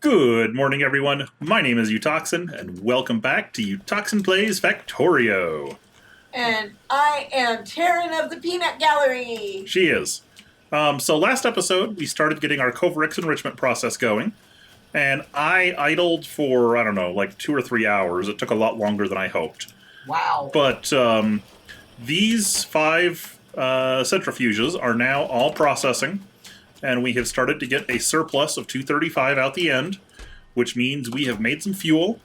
Good morning, everyone. My name is Utoxin, and welcome back to Utoxin Plays Factorio. And I am Taryn of the Peanut Gallery. She is. So last episode, we started getting our Coverix enrichment process going, and I idled for, I don't know, like 2 or 3 hours. It took a lot longer than I hoped. Wow. But these 5 centrifuges are now all processing, and we have started to get a surplus of 235 out the end, which means we have made some fuel,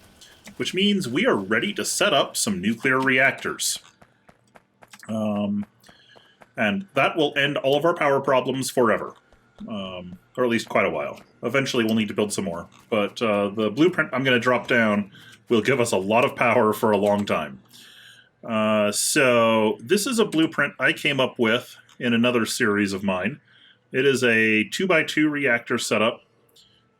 which means we are ready to set up some nuclear reactors. And that will end all of our power problems forever, or at least quite a while. Eventually we'll need to build some more, but the blueprint I'm going to drop down will give us a lot of power for a long time. So this is a blueprint I came up with in another series of mine. It is a 2x2 reactor setup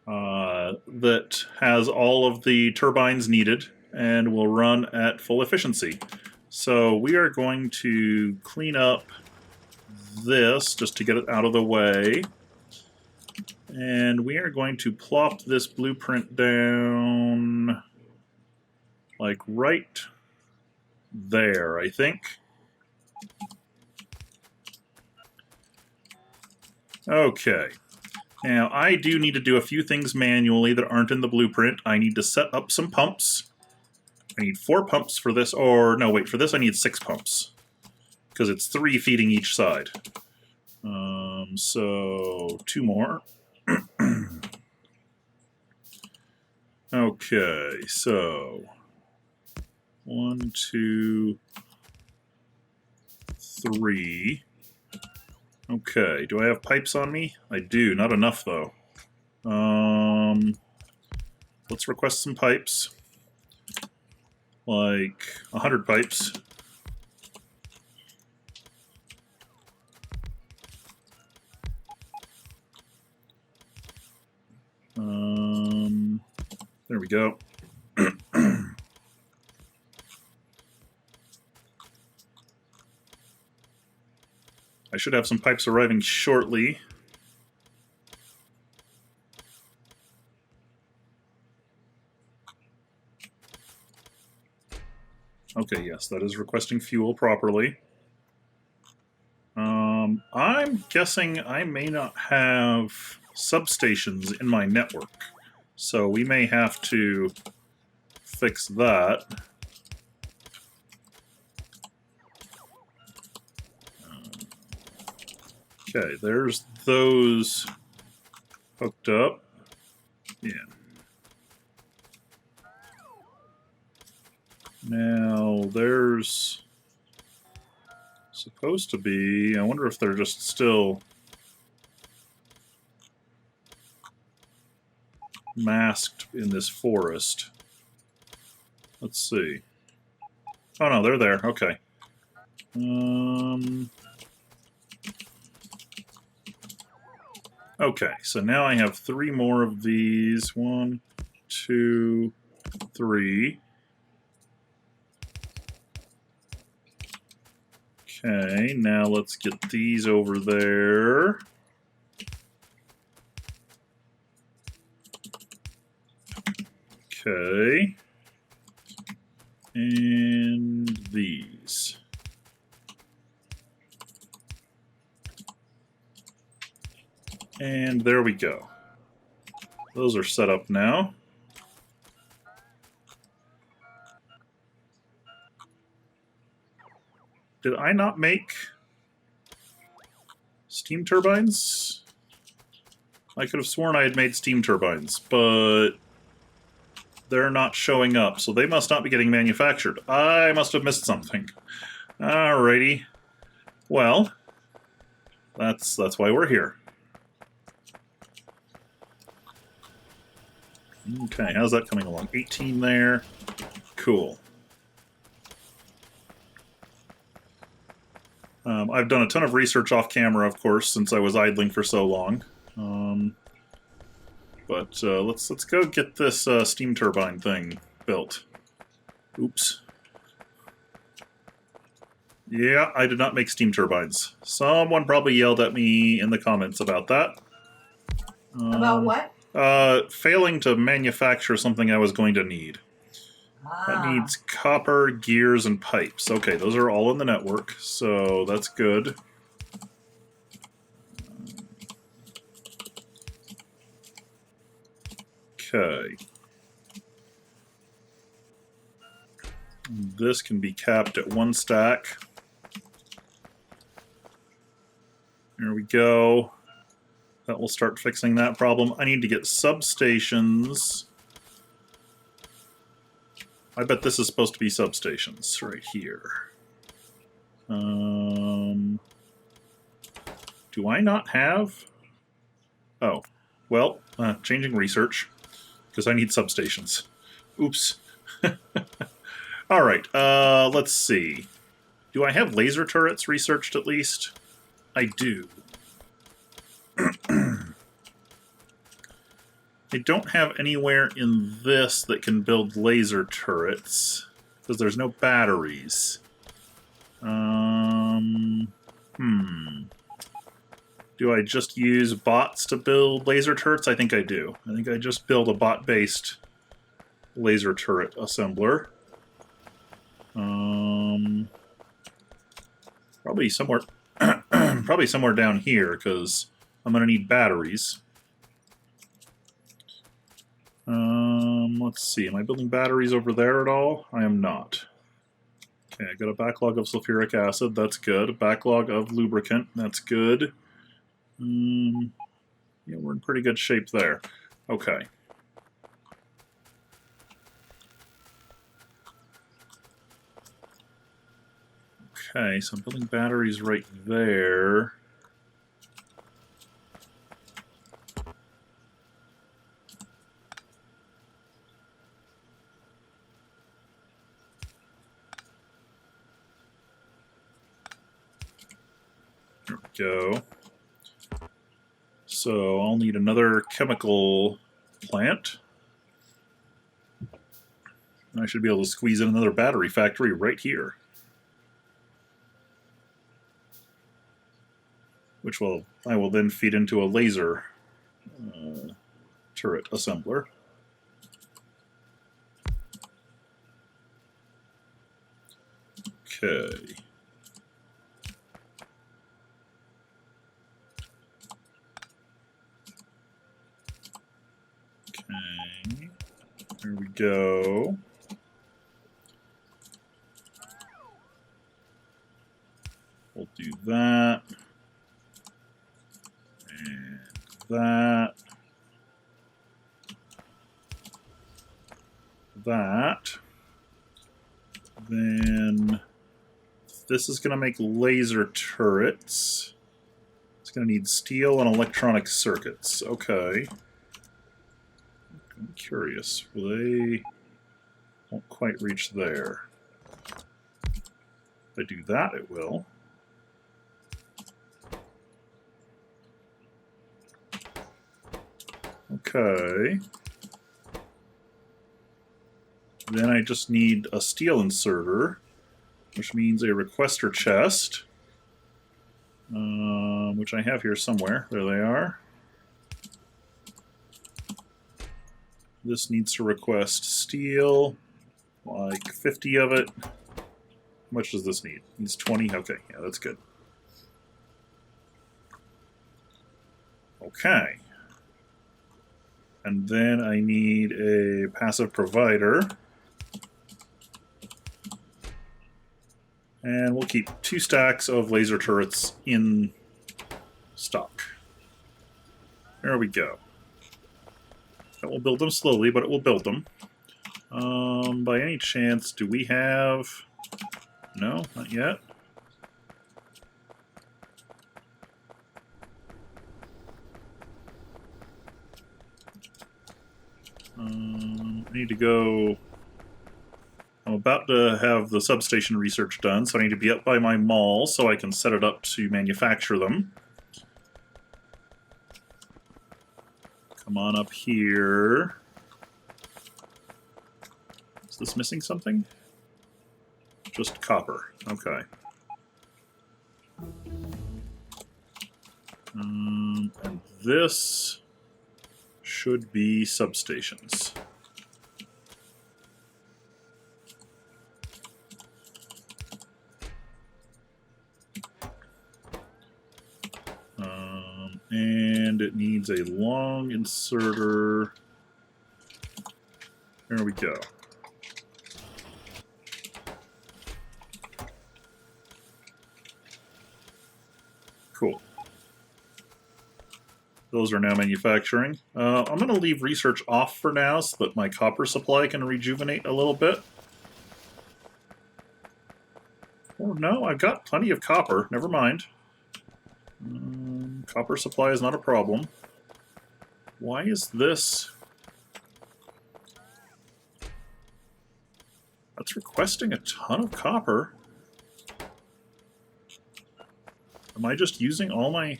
that has all of the turbines needed and will run at full efficiency. So we are going to clean up this just to get it out of the way. And we are going to plop this blueprint down like right there, I think. Okay. Now, I do need to do a few things manually that aren't in the blueprint. I need to set up some pumps. I need 4 pumps for this, or no, wait, for this I need 6 pumps, because it's 3 feeding each side. So 2 more. Okay, so 1, 2, 3. Okay, do I have pipes on me? I do, not enough though. Let's request some pipes. Like 100 pipes. There we go. I should have some pipes arriving shortly. Okay, yes, that is requesting fuel properly. I'm guessing I may not have substations in my network, so we may have to fix that. Okay, there's those hooked up. Yeah. Now, there's supposed to be... I wonder if they're just still masked in this forest. Let's see. Oh, no, they're there. Okay. Okay, so now I have 3 more of these. 1, 2, 3. Okay, now let's get these over there. Okay. And these. And there we go. Those are set up now. Did I not make steam turbines? I could have sworn I had made steam turbines, but they're not showing up, so they must not be getting manufactured. I must have missed something. Alrighty. Well, that's why we're here. Okay, how's that coming along? 18 there. Cool. I've done a ton of research off camera, of course, since I was idling for so long. But let's go get this steam turbine thing built. Oops. Yeah, I did not make steam turbines. Someone probably yelled at me in the comments about that. About what? Failing to manufacture something I was going to need. That needs copper, gears, and pipes. Okay, those are all in the network, so that's good. Okay. This can be capped at 1 stack. There we go. That will start fixing that problem. I need to get substations. I bet this is supposed to be substations right here. Do I not have? Oh, well, changing research because I need substations. Oops. All right, let's see. Do I have laser turrets researched at least? I do. I don't have anywhere in this that can build laser turrets because there's no batteries. Do I just use bots to build laser turrets? I think I do. I think I just build a bot-based laser turret assembler. Probably somewhere, probably somewhere down here because I'm going to need batteries. Let's see. Am I building batteries over there at all? I am not. Okay, I got a backlog of sulfuric acid. That's good. A backlog of lubricant. That's good. Yeah, we're in pretty good shape there. Okay. Okay, so I'm building batteries right there. There we go. So I'll need another chemical plant. I should be able to squeeze in another battery factory right here. Which I will then feed into a laser turret assembler. Okay. Okay. There we go. We'll do that. And that. That. Then this is going to make laser turrets. It's going to need steel and electronic circuits. Okay. I'm curious. Will they... Won't quite reach there. If I do that, it will. Okay. Then I just need a steel inserter, which means a requester chest, which I have here somewhere. There they are. This needs to request steel, like 50 of it. How much does this need? It needs 20? Okay, yeah, that's good. Okay. And then I need a passive provider. And we'll keep 2 stacks of laser turrets in stock. There we go. That will build them slowly, but it will build them. By any chance, do we have... No, not yet. I need to go... I'm about to have the substation research done, so I need to be up by my mall so I can set it up to manufacture them. Come on up here. Is this missing something? Just copper. Okay. And this should be substations. And it needs a long inserter. There we go. Cool. Those are now manufacturing. I'm going to leave research off for now so that my copper supply can rejuvenate a little bit. Oh no, I've got plenty of copper. Never mind. Copper supply is not a problem. Why is this? That's requesting a ton of copper. Am I just using all my...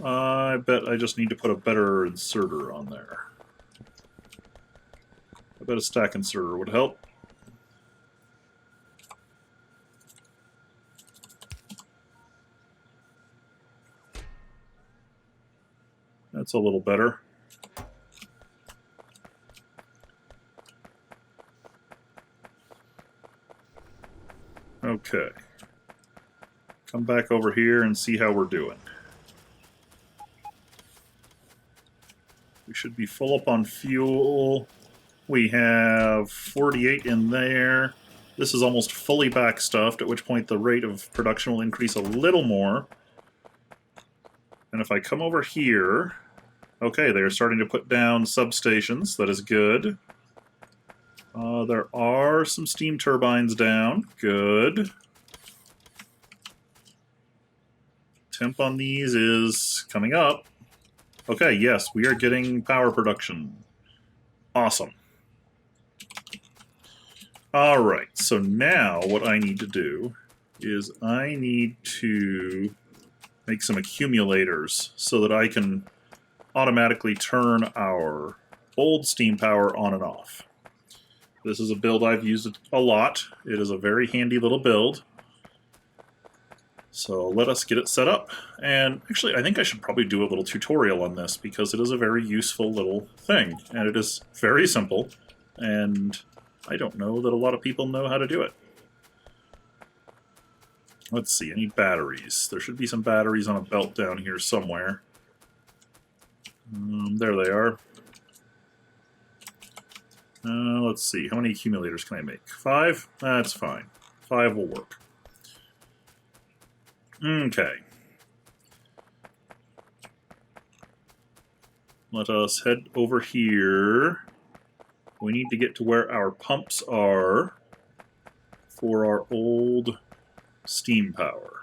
I bet I just need to put a better inserter on there. I bet a stack inserter would help. That's a little better. Okay. Come back over here and see how we're doing. We should be full up on fuel. We have 48 in there. This is almost fully backstuffed, at which point the rate of production will increase a little more. And if I come over here... Okay, they're starting to put down substations. That is good. There are some steam turbines down. Good. Temp on these is coming up. Okay, yes, we are getting power production. Awesome. Alright, so now what I need to do is I need to make some accumulators so that I can automatically turn our old steam power on and off. This is a build I've used a lot. It is a very handy little build. So let us get it set up. And actually, I think I should probably do a little tutorial on this because it is a very useful little thing. And it is very simple. And I don't know that a lot of people know how to do it. Let's see, I need batteries. There should be some batteries on a belt down here somewhere. There they are. Let's see, how many accumulators can I make? 5? That's fine. 5 will work. Okay. Let us head over here. We need to get to where our pumps are for our old steam power.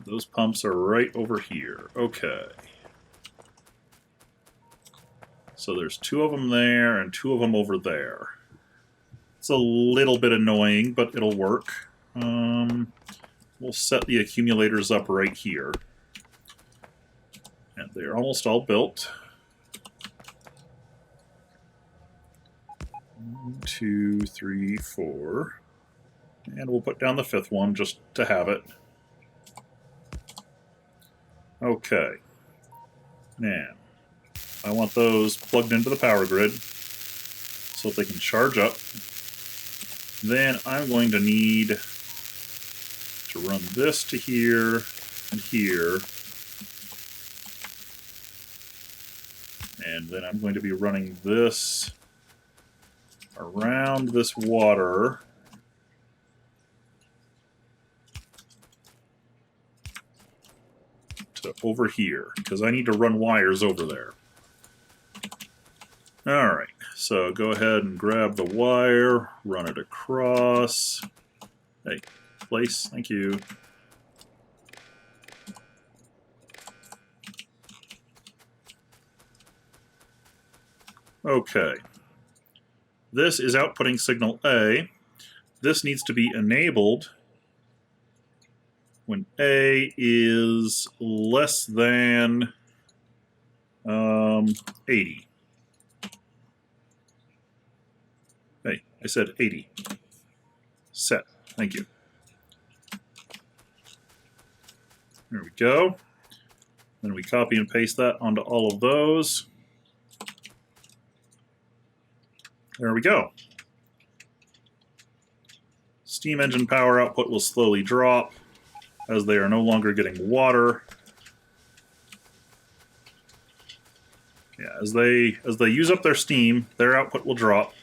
Those pumps are right over here. Okay. So there's 2 of them there and 2 of them over there. It's a little bit annoying, but it'll work. We'll set the accumulators up right here. And they're almost all built. 1, 2, 3, 4. And we'll put down the 5th one just to have it. Okay. Now, I want those plugged into the power grid so that they can charge up. Then I'm going to need to run this to here and here. And then I'm going to be running this around this water. To over here, because I need to run wires over there. Alright, so go ahead and grab the wire, run it across. Hey, place, thank you. Okay. This is outputting signal A. This needs to be enabled when A is less than 80. Hey, I said 80. Set. Thank you. There we go. Then we copy and paste that onto all of those. There we go. Steam engine power output will slowly drop as they are no longer getting water. Yeah, as they use up their steam, their output will drop.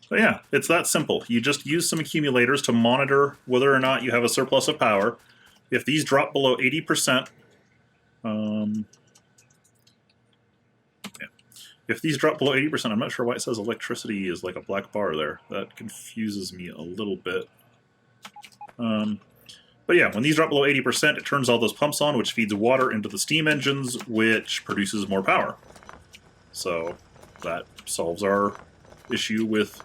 But yeah, it's that simple. You just use some accumulators to monitor whether or not you have a surplus of power. If these drop below 80%, if these drop below 80%, I'm not sure why it says electricity is like a black bar there. That confuses me a little bit. But yeah, when these drop below 80%, it turns all those pumps on, which feeds water into the steam engines, which produces more power. So that solves our issue with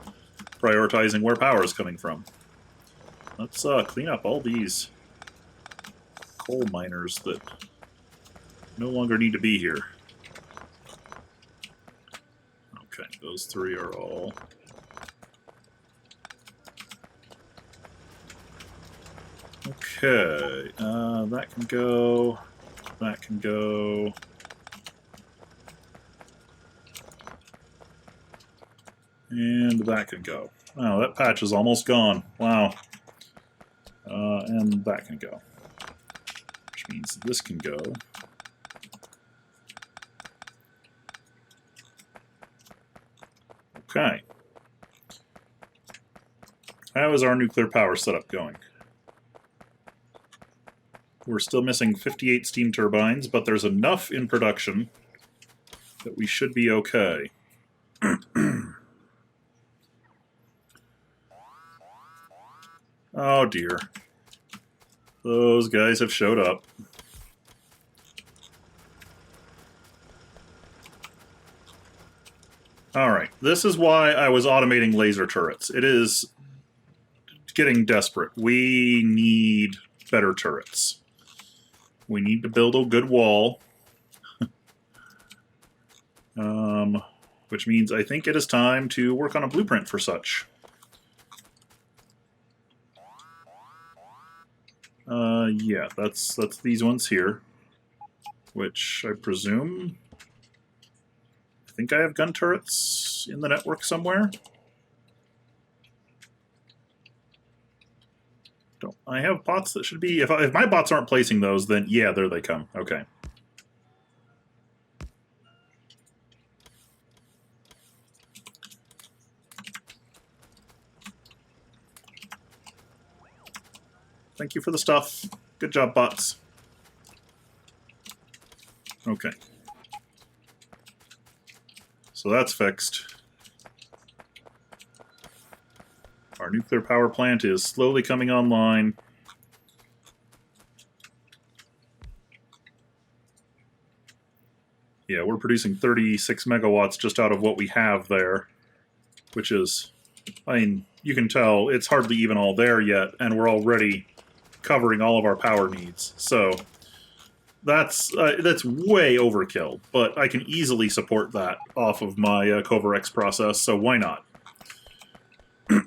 prioritizing where power is coming from. Let's clean up all these coal miners that no longer need to be here. Okay, those three are all... Okay, that can go, that can go. And that can go. Wow, that patch is almost gone. Wow. And that can go. Which means this can go. Okay. How is our nuclear power setup going? We're still missing 58 steam turbines, but there's enough in production that we should be okay. Oh dear. Those guys have showed up. Alright, this is why I was automating laser turrets. It is getting desperate. We need better turrets. We need to build a good wall. Which means I think it is time to work on a blueprint for such. Yeah, that's these ones here. Which I presume... I think I have gun turrets in the network somewhere. Don't I have bots that should be... If my bots aren't placing those, then yeah, there they come. Okay. Thank you for the stuff. Good job, bots. Okay. So that's fixed. Our nuclear power plant is slowly coming online. Yeah, we're producing 36 megawatts just out of what we have there, which is, I mean, you can tell it's hardly even all there yet, and we're already covering all of our power needs. So that's way overkill, but I can easily support that off of my Covarex process, so why not? I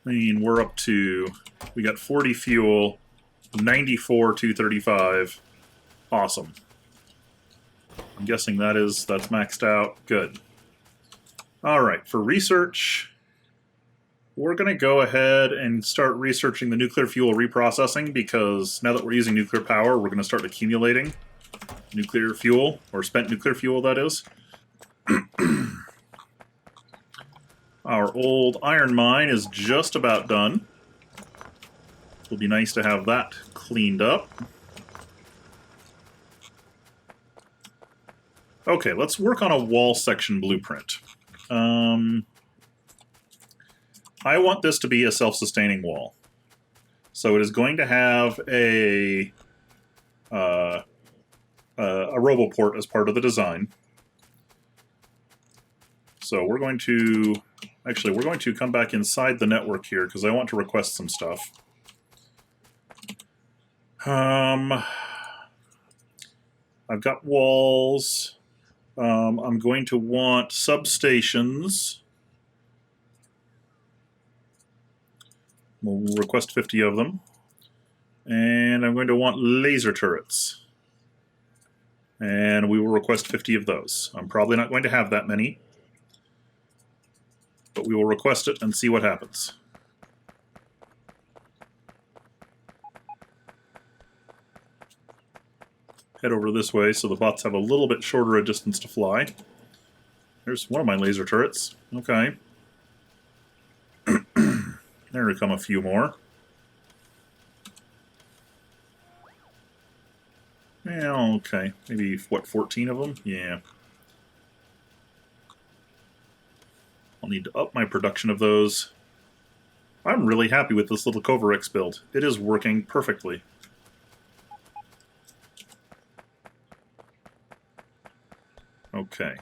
mean, we're up to, we got 40 fuel, 94 235. Awesome. I'm guessing that's maxed out. Good. All right, for research, we're going to go ahead and start researching the nuclear fuel reprocessing, because now that we're using nuclear power, we're going to start accumulating nuclear fuel, or spent nuclear fuel, that is. Our old iron mine is just about done. It'll be nice to have that cleaned up. Okay, let's work on a wall section blueprint. I want this to be a self-sustaining wall. So it is going to have a roboport as part of the design. So we're going to... Actually, we're going to come back inside the network here, because I want to request some stuff. I've got walls. I'm going to want substations. We'll request 50 of them. And I'm going to want laser turrets. And we will request 50 of those. I'm probably not going to have that many, but we will request it and see what happens. Head over this way so the bots have a little bit shorter a distance to fly. There's one of my laser turrets. Okay. There come a few more. Yeah, okay. Maybe, what, 14 of them? Yeah. I'll need to up my production of those. I'm really happy with this little Coverix build. It is working perfectly. Okay.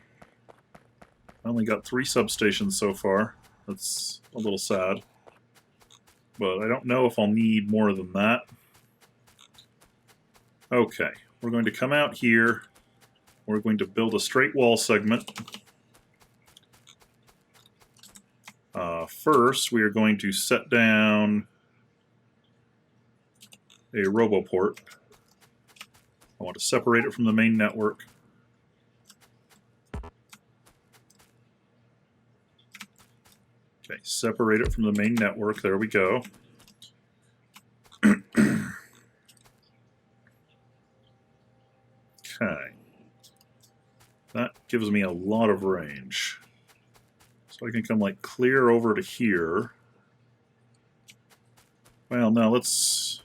I only got 3 substations so far. That's a little sad. But I don't know if I'll need more than that. Okay. We're going to come out here. We're going to build a straight wall segment. First, we are going to set down a roboport. I want to separate it from the main network. Okay, separate it from the main network. There we go. Okay. That gives me a lot of range. So I can come like clear over to here. Well, now let's...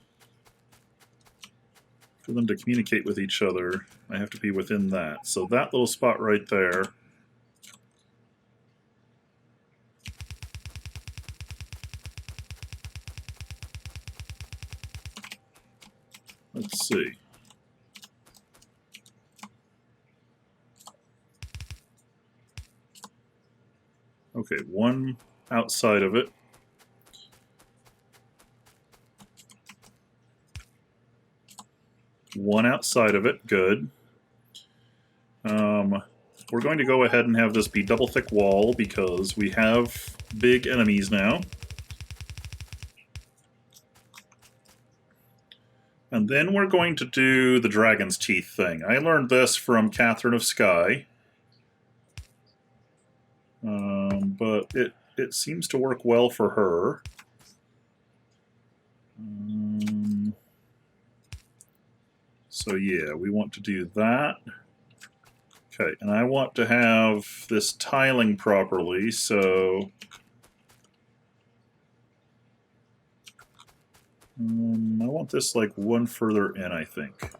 For them to communicate with each other, I have to be within that. So that little spot right there. Let's see. Okay, one outside of it. One outside of it, good. We're going to go ahead and have this be double thick wall because we have big enemies now. And then we're going to do the dragon's teeth thing. I learned this from Catherine of Skye. But it seems to work well for her. So yeah, we want to do that. Okay, and I want to have this tiling properly, so... I want this like one further in, I think.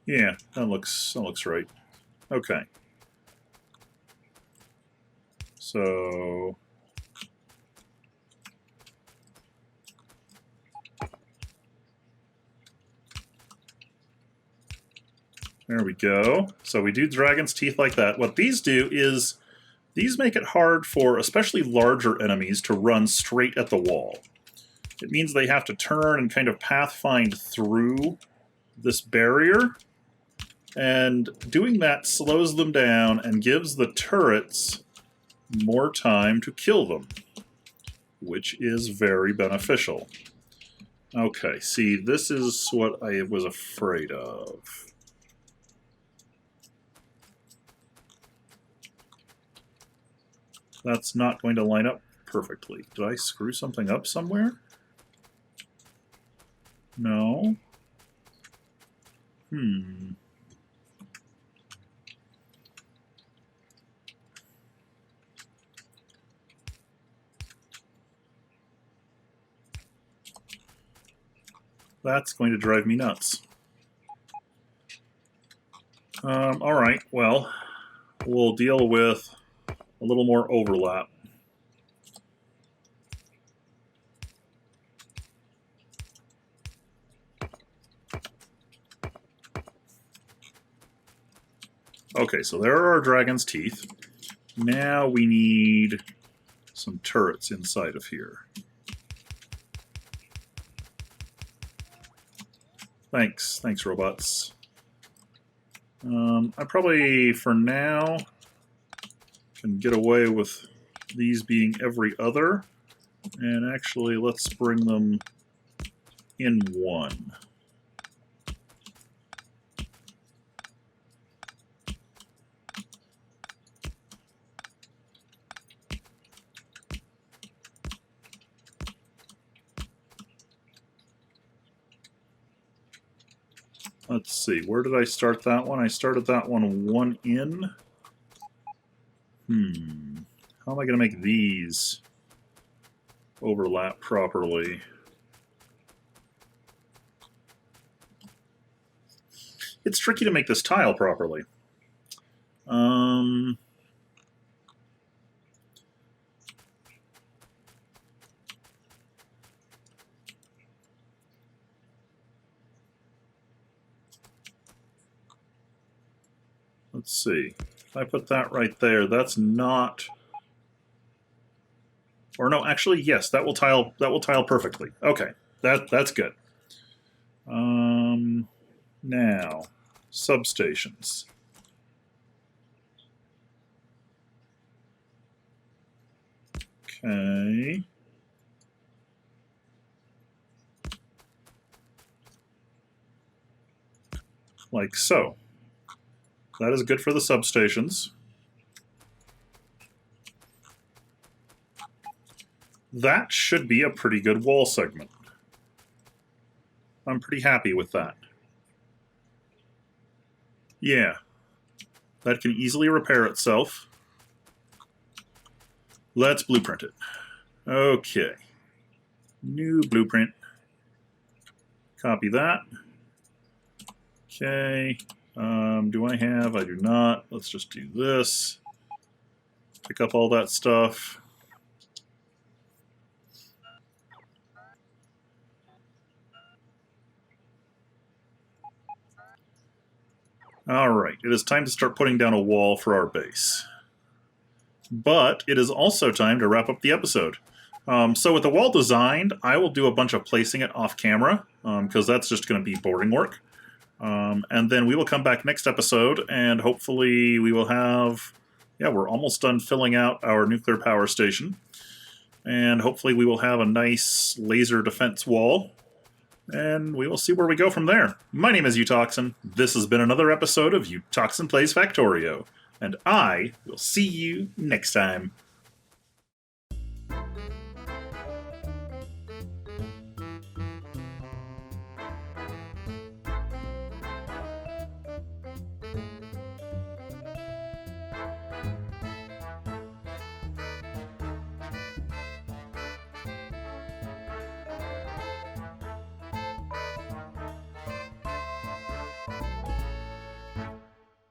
Yeah, that looks right. Okay. So there we go. So we do dragon's teeth like that. What these do is these make it hard for especially larger enemies to run straight at the wall. It means they have to turn and kind of pathfind through this barrier. And doing that slows them down and gives the turrets more time to kill them, which is very beneficial. Okay, see, this is what I was afraid of. That's not going to line up perfectly. Did I screw something up somewhere? No. That's going to drive me nuts. Alright, well, we'll deal with a little more overlap. Okay, so there are our dragon's teeth. Now we need some turrets inside of here. Thanks, robots. I probably, for now, can get away with these being every other. And actually, let's bring them in one. Let's see, where did I start that one? I started that one in. How am I going to make these overlap properly? It's tricky to make this tile properly. Let's see. If I put that right there, that's not. Or no, actually, yes, that will tile. That will tile perfectly. Okay, that's good. Now, substations. Okay. Like so. That is good for the substations. That should be a pretty good wall segment. I'm pretty happy with that. Yeah. That can easily repair itself. Let's blueprint it. Okay. New blueprint. Copy that. Okay. Do I have? I do not. Let's just do this. Pick up all that stuff. All right, it is time to start putting down a wall for our base. But it is also time to wrap up the episode. So with the wall designed, I will do a bunch of placing it off camera, because that's just going to be boring work. And then we will come back next episode, and hopefully we will have... Yeah, we're almost done filling out our nuclear power station. And hopefully we will have a nice laser defense wall. And we will see where we go from there. My name is Utoxin. This has been another episode of Utoxin Plays Factorio. And I will see you next time.